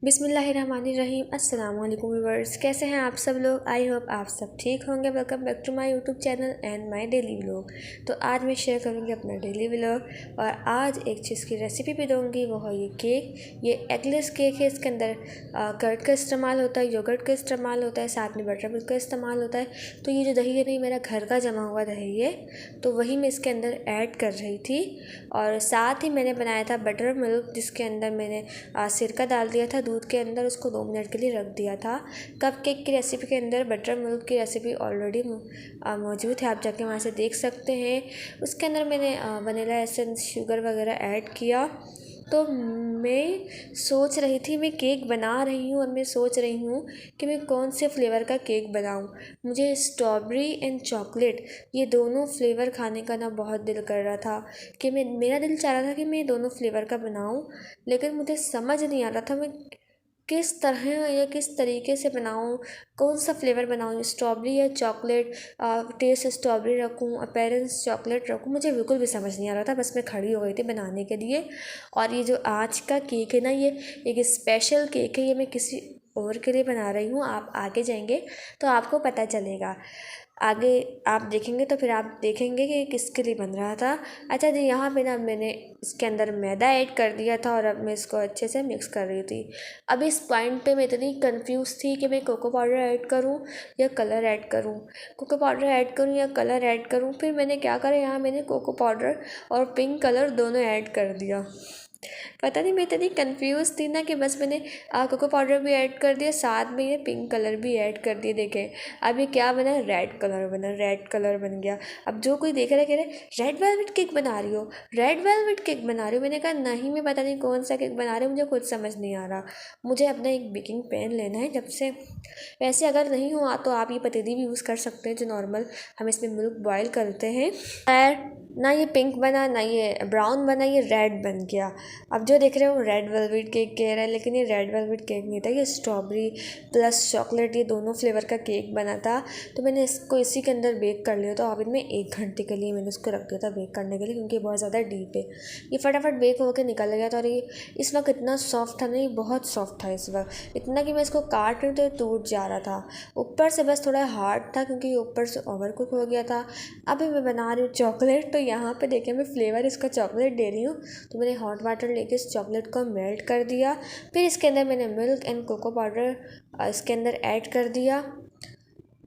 बिस्मिल्लाहिर्रहमानिर्रहीम। अस्सलाम वालेकुम व्यूअर्स, कैसे हैं आप सब लोग। आई होप आप सब ठीक होंगे। Welcome back to my YouTube channel and my daily vlog. तो आज मैं शेयर करूंगी अपना डेली व्लॉग और आज एक चीज़ की रेसिपी भी दूंगी, वो है ये केक। ये एगलेस केक है। इसके अंदर कर्ड का इस्तेमाल होता है, योगर्ट का इस्तेमाल होता है, साथ में बटर मिल्क का इस्तेमाल होता है। तो ये जो दही है नहीं, मेरा घर का जमा हुआ दही है, तो वही मैं इसके अंदर ऐड कर रही थी। और साथ ही मैंने बनाया था बटर मिल्क, जिसके अंदर मैंने सिरका डाल दिया था दूध के अंदर, उसको 2 मिनट के लिए रख दिया था। कप केक की रेसिपी के अंदर बटर मिल्क की रेसिपी ऑलरेडी मौजूद है, आप जाके वहाँ से देख सकते हैं। उसके अंदर मैंने वनीला एसेंस, शुगर वगैरह ऐड किया। तो मैं सोच रही थी, मैं केक बना रही हूँ और मैं सोच रही हूँ कि मैं कौन से फ्लेवर का केक बनाऊँ। मुझे स्ट्रॉबेरी एंड चॉकलेट, ये दोनों फ्लेवर खाने का ना बहुत दिल कर रहा था कि मेरा दिल चाह रहा था कि मैं दोनों फ्लेवर का बनाऊँ, लेकिन मुझे समझ नहीं आ रहा था मैं किस तरह या किस तरीके से बनाऊँ, कौन सा फ्लेवर बनाऊँ, स्ट्रॉबेरी या चॉकलेट। टेस्ट स्ट्रॉबेरी रखूँ, अपीयरेंस चॉकलेट रखूँ, मुझे बिल्कुल भी समझ नहीं आ रहा था। बस मैं खड़ी हो गई थी बनाने के लिए। और ये जो आज का केक है ना, ये एक स्पेशल केक है। ये मैं किसी और के लिए बना रही हूँ, आप आगे जाएंगे तो आपको पता चलेगा। आगे आप देखेंगे तो फिर आप देखेंगे कि किसके लिए बन रहा था। अच्छा जी, यहाँ पे ना मैंने इसके अंदर मैदा ऐड कर दिया था और अब मैं इसको अच्छे से मिक्स कर रही थी। अब इस पॉइंट पे मैं इतनी कंफ्यूज थी कि मैं कोको पाउडर ऐड करूँ या कलर ऐड करूँ, कोको पाउडर ऐड करूँ या कलर ऐड करूँ। फिर मैंने क्या करा, यहाँ मैंने कोको पाउडर और पिंक कलर दोनों ऐड कर दिया। पता नहीं, मैं इतनी कंफ्यूज थी ना कि बस मैंने कोको पाउडर भी ऐड कर दिया, साथ में ये पिंक कलर भी ऐड कर दिए। देखें अब ये क्या बना, रेड कलर बना, रेड कलर बन गया। अब जो कोई देख रहा है कह रहे रेड वेलवेट केक बना रही हो, रेड वेलवेट केक बना रही हो। मैंने कहा नहीं, मैं पता नहीं कौन सा केक बना रही हूँ, मुझे खुद समझ नहीं आ रहा। मुझे अपना एक बेकिंग पैन लेना है जब से। वैसे अगर नहीं हुआ तो आप ये पतीली भी यूज़ कर सकते हैं, जो नॉर्मल हम इसमें मिल्क बॉयल करते हैं। खैर, ना ये पिंक बना ना ये ब्राउन बना, ये रेड बन गया। अब जो देख रहे हो रेड वेलवेट केक कह रहा है, लेकिन ये रेड वेलवेट केक नहीं था, ये स्ट्रॉबेरी प्लस चॉकलेट, ये दोनों फ्लेवर का केक बना था। तो मैंने इसको इसी के अंदर बेक कर लिया था। ओवन में 1 घंटे के लिए मैंने इसको रख दिया था बेक करने के लिए, क्योंकि बहुत ज़्यादा डीप है। ये फटाफट बेक होकर निकल गया था। और ये इस वक्त इतना सॉफ्ट था ना, ये बहुत सॉफ्ट था इस वक्त, इतना कि मैं इसको काट रही हूँ तो ये टूट जा रहा था। ऊपर से बस थोड़ा हार्ड था, क्योंकि ऊपर से ओवर कुक हो गया था। अभी मैं बना रही हूँ चॉकलेट। तो यहाँ पे देखिए मैं फ्लेवर इसका चॉकलेट दे रही हूँ। तो मैंने हॉट वाटर लेके इस चॉकलेट को मेल्ट कर दिया। फिर इसके अंदर मैंने मिल्क एंड कोको पाउडर इसके अंदर ऐड कर दिया।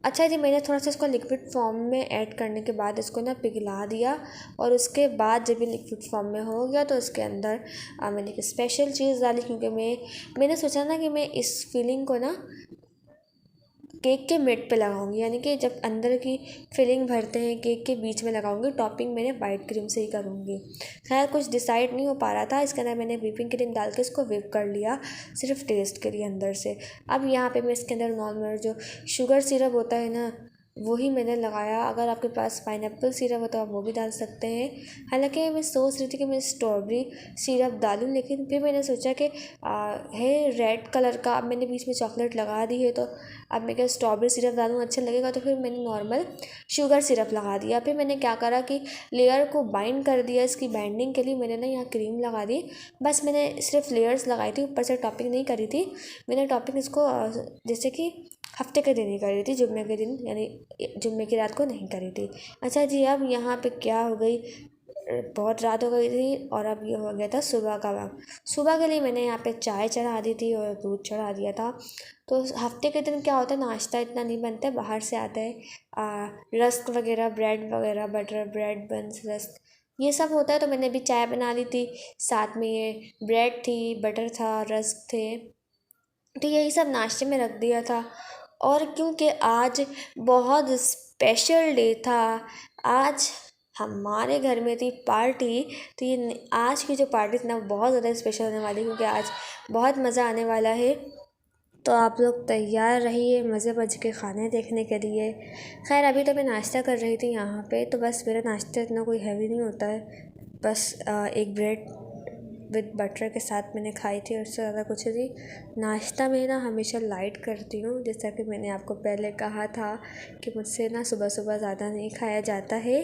अच्छा जी, मैंने थोड़ा सा इसको लिक्विड फॉर्म में ऐड करने के बाद इसको ना पिघला दिया। और उसके बाद जब ये लिक्विड फॉर्म में हो गया तो इसके अंदर मैंने एक स्पेशल चीज़ डाली, क्योंकि मैंने सोचा ना कि मैं इस फीलिंग को ना केक के मिड पे लगाऊंगी, यानी कि जब अंदर की फिलिंग भरते हैं केक के बीच में लगाऊंगी। टॉपिंग मैंने वाइट क्रीम से ही करूँगी। खैर कुछ डिसाइड नहीं हो पा रहा था, इसके अंदर मैंने व्हिपिंग क्रीम डाल के इसको व्हिप कर लिया, सिर्फ टेस्ट के लिए अंदर से। अब यहाँ पे मैं इसके अंदर नॉर्मल जो शुगर सिरप होता है ना, वही मैंने लगाया। अगर आपके पास पाइनएप्पल सिरप हो तो आप वो भी डाल सकते हैं। हालांकि मैं सोच रही थी कि मैं स्ट्रॉबेरी सिरप डालूं, लेकिन फिर मैंने सोचा कि है रेड कलर का, अब मैंने बीच में चॉकलेट लगा दी है, तो अब मैं क्या स्ट्रॉबेरी सिरप डालूँ अच्छा लगेगा। तो फिर मैंने नॉर्मल शुगर सिरप लगा दिया। फिर मैंने क्या करा कि लेयर को बाइंड कर दिया। इसकी बाइंडिंग के लिए मैंने ना यहाँ क्रीम लगा दी। बस मैंने सिर्फ लेयर्स लगाई थी, ऊपर से टॉपिंग नहीं करी थी। मैंने टॉपिंग इसको जैसे कि हफ्ते के दिन ही करी थी, जुम्मे के दिन, यानी जुम्मे की रात को नहीं करी थी। अच्छा जी, अब यहाँ पे क्या हो गई, बहुत रात हो गई थी और अब ये हो गया था सुबह का वक्त। सुबह के लिए मैंने यहाँ पे चाय चढ़ा दी थी और दूध चढ़ा दिया था। तो हफ्ते के दिन क्या होता है, नाश्ता इतना नहीं बनता है, बाहर से आता है रस्क वगैरह, ब्रेड वगैरह, बटर ब्रेड बन्स, रस्क, ये सब होता है। तो मैंने भी चाय बना ली थी, साथ में ये ब्रेड थी, बटर था, रस्क थे। तो यही सब नाश्ते में रख दिया था। और क्योंकि आज बहुत स्पेशल डे था, आज हमारे घर में थी पार्टी। तो ये आज की जो पार्टी थी ना, बहुत ज़्यादा स्पेशल होने वाली है, क्योंकि आज बहुत मज़ा आने वाला है। तो आप लोग तैयार रहिए मज़े मज़े के खाने देखने के लिए। खैर अभी तो मैं नाश्ता कर रही थी यहाँ पे, तो बस मेरा नाश्ता इतना कोई हैवी नहीं होता है। बस एक विद बटर के साथ मैंने खाई थी और उससे ज़्यादा कुछ नहीं। नाश्ता में ना हमेशा लाइट करती हूँ, जैसा कि मैंने आपको पहले कहा था कि मुझसे ना सुबह सुबह ज़्यादा नहीं खाया जाता है।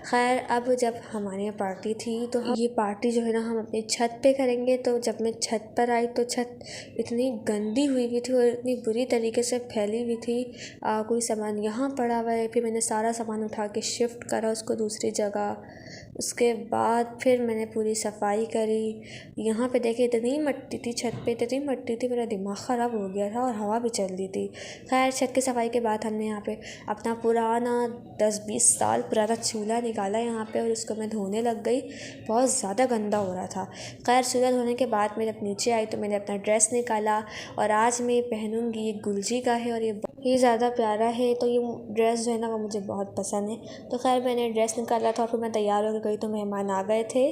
खैर, अब जब हमारे यहाँ पार्टी थी तो ये पार्टी जो है ना हम अपनी छत पे करेंगे। तो जब मैं छत पर आई तो छत इतनी गंदी हुई हुई थी और इतनी बुरी तरीके से फैली हुई थी। कोई सामान यहाँ पड़ा हुआ है, फिर मैंने सारा सामान उठा के शिफ्ट करा उसको दूसरी जगह। उसके बाद फिर मैंने पूरी सफाई करी। यहाँ पे देखिए इतनी मिट्टी थी छत पे, इतनी मिट्टी थी, मेरा दिमाग ख़राब हो गया था और हवा भी चल रही थी। खैर, छत की सफाई के बाद हमने यहाँ पे अपना पुराना 10-20 साल पुराना चूल्हा निकाला यहाँ पे और उसको मैं धोने लग गई। बहुत ज़्यादा गंदा हो रहा था। खैर, चूल्हा धोने के बाद मैं जब नीचे आई तो मैंने अपना ड्रेस निकाला और आज मैं पहनूँगी, ये गुलजी का है और ये ज़्यादा प्यारा है। तो ये ड्रेस जो है ना वो मुझे बहुत पसंद है। तो खैर, मैंने ड्रेस निकाला था और फिर मैं तैयार हो गई तो मेहमान आ गए थे।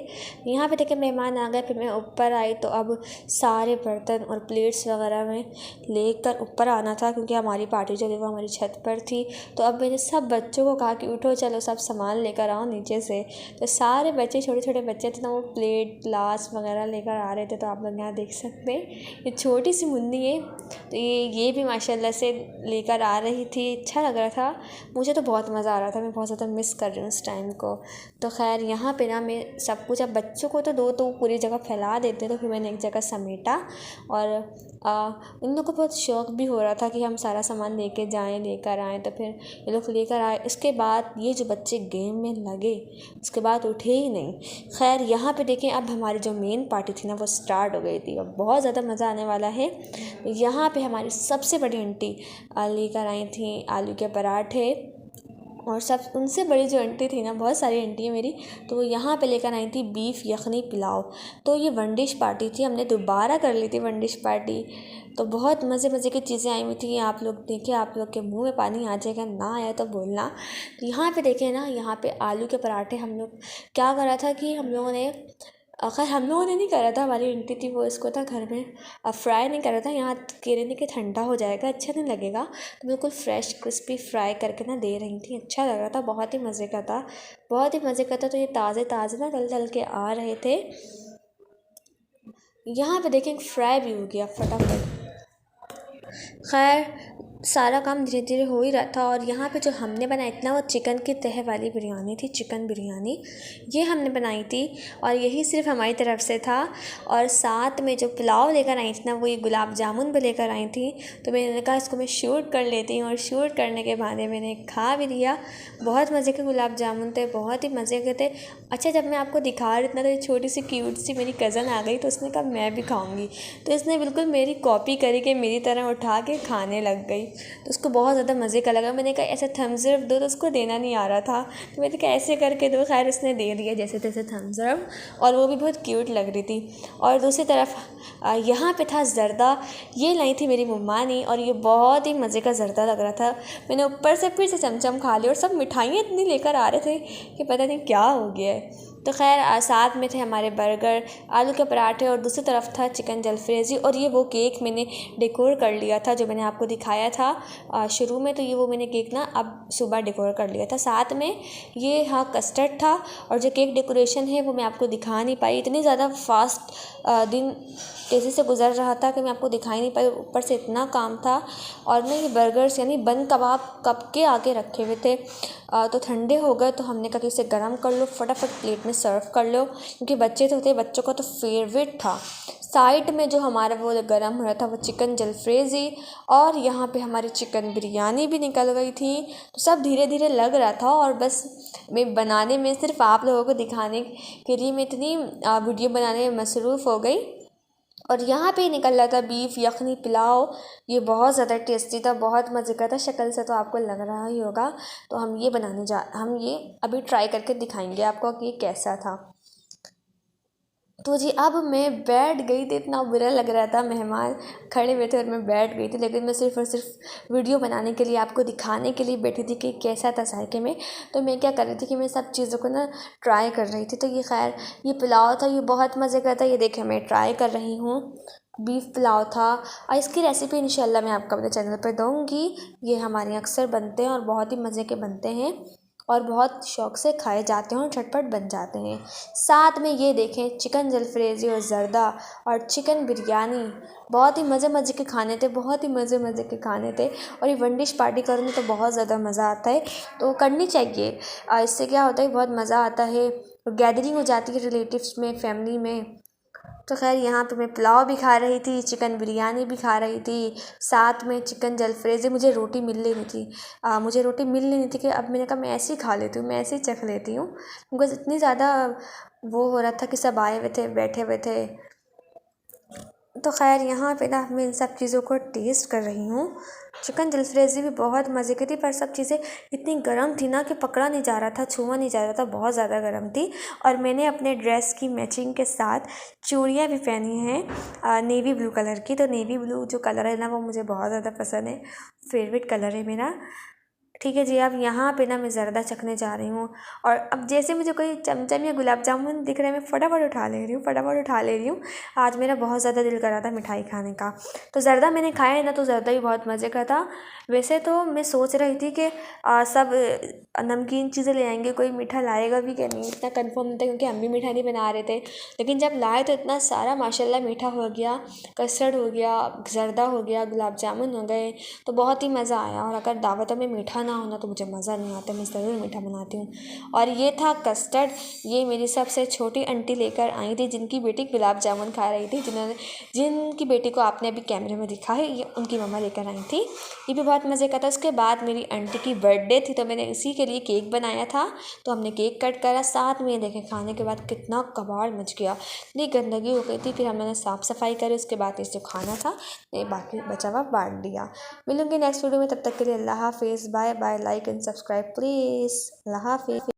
यहाँ पे देखिए मेहमान आ गए, फिर मैं ऊपर आई तो अब सारे बर्तन और प्लेट्स वगैरह में लेकर ऊपर आना था, क्योंकि हमारी पार्टी जो थी वो हमारी छत पर थी। तो अब मैंने सब बच्चों को कहा कि उठो, चलो सब सामान लेकर आओ नीचे से। तो सारे बच्चे, छोटे छोटे बच्चे थे ना, वो प्लेट ग्लास वगैरह लेकर आ रहे थे। तो आप लोग यहाँ देख सकते हैं ये छोटी सी मुन्नी है, तो ये भी माशाल्लाह से लेकर आ रही थी। अच्छा लग रहा था, मुझे तो बहुत मज़ा आ रहा था। मैं बहुत ज़्यादा मिस कर रही हूँ उस टाइम को। तो खैर, यहाँ पे ना मैं सब कुछ, अब बच्चों को तो दो तो पूरी जगह फैला देते, तो फिर मैंने एक जगह समेटा। और इन लोगों को बहुत शौक़ भी हो रहा था कि हम सारा सामान लेके जाएं, लेकर आएँ। तो फिर ये लोग लेकर आए। इसके बाद ये जो बच्चे गेम में लगे, उसके बाद उठे ही नहीं। खैर, यहाँ पे देखें अब हमारी जो मेन पार्टी थी ना वो स्टार्ट हो गई थी। अब बहुत ज़्यादा मज़ा आने वाला है। यहाँ पे हमारी सबसे बड़ी आंटी लेकर आई थी आलू के पराठे, और सब उनसे बड़ी जो आंटी थी ना, बहुत सारी आंटी है मेरी, तो वो यहाँ पे लेकर आई थी बीफ यखनी पुलाव। तो ये वन डिश पार्टी थी, हमने दोबारा कर ली थी वन डिश पार्टी। तो बहुत मज़े मज़े की चीज़ें आई हुई थी। आप लोग देखिए, आप लोग के मुंह में पानी आ जाएगा, ना आया तो बोलना। तो यहाँ पे देखें ना, यहाँ पे आलू के पराठे हम लोग क्या करा था कि हम लोगों ने, खैर हम लोगों ने नहीं करा था, हमारी आंटी थी वो इसको था घर में फ्राई नहीं करा था। यहाँ कह रही थी कि ठंडा हो जाएगा, अच्छा नहीं लगेगा, तो बिल्कुल फ्रेश क्रिस्पी फ्राई करके ना दे रही थी। अच्छा लग रहा था, बहुत ही मज़े का था, बहुत ही मज़े का था। तो ये ताज़े ताज़े ना तल तल के आ रहे थे। यहाँ पे देखें फ्राई भी हो गया फटाफट। खैर, सारा काम धीरे धीरे हो ही रहा था। और यहाँ पे जो हमने बनाई थी ना वो चिकन की तह वाली बिरयानी थी, चिकन बिरयानी ये हमने बनाई थी और यही सिर्फ हमारी तरफ से था। और साथ में जो पुलाव लेकर आई थी ना, वो ये गुलाब जामुन भी लेकर आई थी। तो मैंने कहा इसको मैं शूट कर लेती हूँ, और शूट करने के बाद मैंने खा भी लिया। बहुत मज़े के गुलाब जामुन थे, बहुत ही मज़े के थे। अच्छा, जब मैं आपको दिखा रही थी ना तो ये छोटी सी क्यूट सी मेरी कज़न आ गई, तो उसने कहा मैं भी खाऊँगी। तो इसने बिल्कुल मेरी कॉपी करी के मेरी तरह उठा के खाने लग गई। तो उसको बहुत ज़्यादा मज़े का लगा। मैंने कहा ऐसे थम्स अप दो, तो उसको देना नहीं आ रहा था, तो मैंने कहा ऐसे करके दो। खैर, उसने दे दिया जैसे तैसे थम्स अप, और वो भी बहुत क्यूट लग रही थी। और दूसरी तरफ यहाँ पे था ज़र्दा, ये लाई थी मेरी मम्मा ने, और ये बहुत ही मज़े का ज़र्दा लग रहा था। मैंने ऊपर से फिर से चमचम खा लिया, और सब मिठाइयाँ इतनी लेकर आ रहे थे कि पता नहीं क्या हो गया है। तो खैर, साथ में थे हमारे बर्गर, आलू के पराठे, और दूसरी तरफ था चिकन जलफ्रेज़ी। और ये वो केक मैंने डेकोर कर लिया था जो मैंने आपको दिखाया था शुरू में। तो ये वो मैंने केक ना अब सुबह डेकोर कर लिया था। साथ में ये हाँ कस्टर्ड था, और जो केक डेकोरेशन है वो मैं आपको दिखा नहीं पाई, इतनी ज़्यादा फास्ट दिन तेज़ी से गुजर रहा था कि मैं आपको दिखा ही नहीं पाई, ऊपर से इतना काम था। और ना ये बर्गर्स यानी बन कबाब कब के आगे रखे हुए थे, तो ठंडे हो गए, तो हमने कहा कि इसे गर्म कर लो, फटाफट प्लेट में सर्व कर लो, क्योंकि बच्चे तो होते, बच्चों का तो फेवरेट था। साइड में जो हमारा वो गर्म हो रहा था वो चिकन जलफ्रेज़ी, और यहाँ पे हमारी चिकन बिरयानी भी निकल गई थी। तो सब धीरे धीरे लग रहा था, और बस मैं बनाने में, सिर्फ आप लोगों को दिखाने के लिए मैं इतनी वीडियो बनाने में मसरूफ़ हो गई। और यहाँ पे निकल रहा था बीफ यखनी पुलाव, ये बहुत ज़्यादा टेस्टी था, बहुत मज़े का था। शक्ल से तो आपको लग रहा ही होगा। तो हम ये अभी ट्राई करके दिखाएंगे आपको कि ये कैसा था। तो जी, अब मैं बैठ गई थी, इतना बुरा लग रहा था, मेहमान खड़े हुए थे और मैं बैठ गई थी, लेकिन मैं सिर्फ़ और सिर्फ वीडियो बनाने के लिए, आपको दिखाने के लिए बैठी थी कि कैसा था जायके में। तो मैं क्या कर रही थी कि मैं सब चीज़ों को ना ट्राई कर रही थी। तो ये खैर, ये पुलाव था, ये बहुत मज़े का था। ये देखिए मैं ट्राई कर रही हूँ, बीफ पुलाव था। और इसकी रेसिपी इंशाल्लाह मैं आपको अपने चैनल पर दूँगी। ये हमारे यहाँ अक्सर बनते हैं और बहुत ही मज़े के बनते हैं। और बहुत शौक़ से खाए जाते हैं और झटपट बन जाते हैं। साथ में ये देखें चिकन जलफ्रेज़ी और ज़र्दा और चिकन बिरयानी, बहुत ही मज़े के खाने थे, बहुत ही मज़े के खाने थे। और ये वन डिश पार्टी करो तो बहुत ज़्यादा मज़ा आता है, तो करनी चाहिए। इससे क्या होता है, बहुत मज़ा आता है, गैदरिंग हो जाती है रिलेटिव्स में, फैमिली में। तो खैर यहाँ पे मैं पुलाव भी खा रही थी, चिकन बिरयानी भी खा रही थी, साथ में चिकन जलफ्रेज़ी। मुझे रोटी मिल नहीं थी, मुझे रोटी मिल नहीं थी कि अब मैंने कहा मैं ऐसे ही खा लेती हूँ, मैं ऐसे ही चख लेती हूँ, बिकॉज़ इतनी ज़्यादा वो हो रहा था कि सब आए हुए थे, बैठे हुए थे। तो खैर यहाँ पे ना मैं इन सब चीज़ों को टेस्ट कर रही हूँ। चिकन जलफ्रेज़ी भी बहुत मज़े की थी, पर सब चीज़ें इतनी गर्म थी ना कि पकड़ा नहीं जा रहा था, छुआ नहीं जा रहा था, बहुत ज़्यादा गर्म थी। और मैंने अपने ड्रेस की मैचिंग के साथ चूड़ियाँ भी पहनी हैं नेवी ब्लू कलर की। तो नेवी ब्लू जो कलर है ना, वो मुझे बहुत ज़्यादा पसंद है, फेवरेट कलर है मेरा। ठीक है जी, अब यहाँ पे ना मैं ज़र्दा चखने जा रही हूँ। और अब जैसे मुझे कोई चमचम या गुलाब जामुन दिख रहा है, मैं फटाफट उठा ले रही हूँ। आज मेरा बहुत ज़्यादा दिल कर रहा था मिठाई खाने का, तो ज़र्दा मैंने खाया है ना, तो ज़र्दा भी बहुत मज़े का था। वैसे तो मैं सोच रही थी कि सब नमकीन चीज़ें ले आएंगे, कोई मीठा लाएगा भी क्या नहीं, इतना कंफर्म नहीं था, क्योंकि हम भी मीठा नहीं बना रहे थे। लेकिन जब लाए तो इतना सारा माशाल्लाह मीठा हो गया, कस्टर्ड हो गया, ज़र्दा हो गया, गुलाब जामुन हो गए, तो बहुत ही मज़ा आया। और अगर दावतों में मीठा ना होना तो मुझे मज़ा नहीं आता, मैं ज़रूर मीठा बनाती हूँ। और ये था कस्टर्ड, ये मेरी सबसे छोटी आंटी लेकर आई थी, जिनकी बेटी गुलाब जामुन खा रही थी, जिनकी बेटी को आपने अभी कैमरे में दिखा है, ये उनकी मम्मा लेकर आई थी। ये भी बहुत मज़े का था। उसके बाद मेरी आंटी की बर्थडे थी, तो मैंने इसी के लिए केक बनाया था, तो हमने केक कट करा। साथ में देखें खाने के बाद कितना कबाड़ मच गया, इतनी गंदगी हो गई थी। फिर हमने साफ़ सफाई करी, उसके बाद इस जो खाना था ये बाकी बचा हुआ बांट दिया। मिलूंगी नेक्स्ट वीडियो में, तब तक के लिए अल्लाह हाफिज़, bye bye, like and subscribe please, अल्लाह हाफिज़।